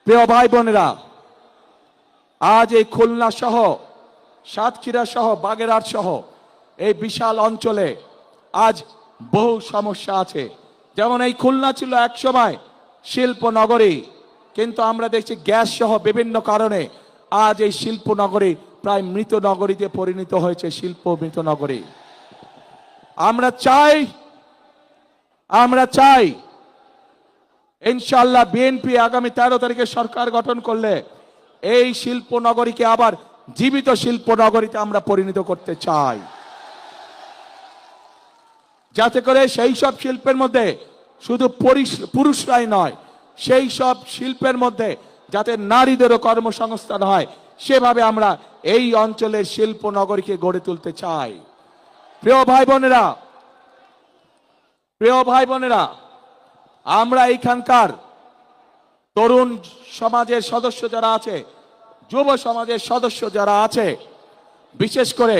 প্রিয় ভাই বোনেরা, আজ এই খুলনা সহ সাতক্ষীরা সহ বাগেরহাট সহ এই বিশাল অঞ্চলে আজ বহু সমস্যা আছে। যেমন এই খুলনা ছিল একসময় শিল্প নগরী, কিন্তু আমরা দেখছি গ্যাস সহ বিভিন্ন কারণে আজ এই শিল্প নগরী প্রায় মৃত নগরীতে পরিণত হয়েছে, শিল্প মৃত নগরী। আমরা চাই ইনশাআল্লাহ বিএনপি আগামী 13 তারিখে সরকার গঠন করলে এই শিল্প নগরীকে আবার জীবিত শিল্প নগরীতে আমরা পরিণত করতে চাই, যাতে করে সেই সব শিল্পের মধ্যে শুধু পুরুষরাই নয়, সেই সব শিল্পের মধ্যে যাতে নারীদেরও কর্মসংস্থান হয়, সেভাবে আমরা এই অঞ্চলের শিল্প নগরীকে গড়ে তুলতে চাই। প্রিয় ভাই বোনেরা, আমরা এইখানকার তরুণ সমাজের সদস্য যারা আছে, যুব সমাজের সদস্য যারা আছে, বিশেষ করে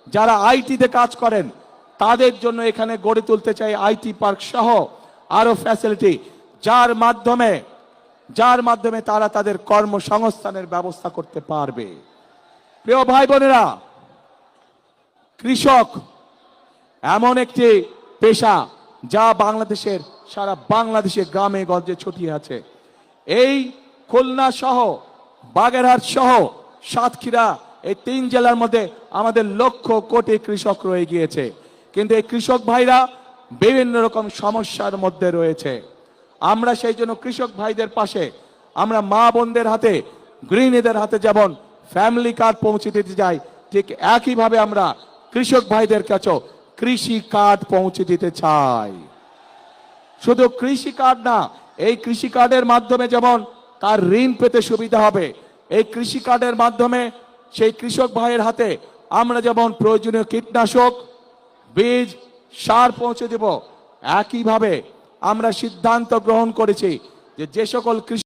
যারা আইটিতে কাজ করেন, তাদের জন্য এখানে গড়ে তুলতে চাই আইটি পার্ক সহ আরো ফ্যাসিলিটি, যার মাধ্যমে তারা তাদের কর্মসংস্থানের ব্যবস্থা করতে পারবে। প্রিয় ভাই বোনেরা, কৃষক এমন একটি পেশা যা সারা বাংলাদেশের গ্রামে গঞ্জে ছড়িয়ে আছে। এই খুলনা সহ বাগেরহাট সহ সাতক্ষীরা এই 3 জেলার মধ্যে আমাদের লক্ষ কোটি কৃষক রয়ে গিয়েছে, কিন্তু এই কৃষক ভাইরা বিভিন্ন রকম সমস্যার মধ্যে রয়েছে। আমরা সেই জন্য কৃষক ভাইদের পাশে, আমরা মা বোনদের হাতে, গৃহিণীদের হাতে যেমন ফ্যামিলি কার্ড পৌঁছে দিতে চাই, ঠিক একইভাবে আমরা কৃষক ভাইদের কাছেও কৃষি কার্ড পৌঁছে দিতে চাই। শুধু কৃষি কার্ড না, এই কৃষি কার্ডের মাধ্যমে যেমন তার ঋণ পেতে সুবিধা হবে, এই কৃষি কার্ডের মাধ্যমে সেই কৃষক ভাইয়ের হাতে আমরা যেমন প্রয়োজনীয় কীটনাশক, বীজ, সার পৌঁছে দেব, একইভাবে আমরা সিদ্ধান্ত গ্রহণ করেছি যে সকল কৃষি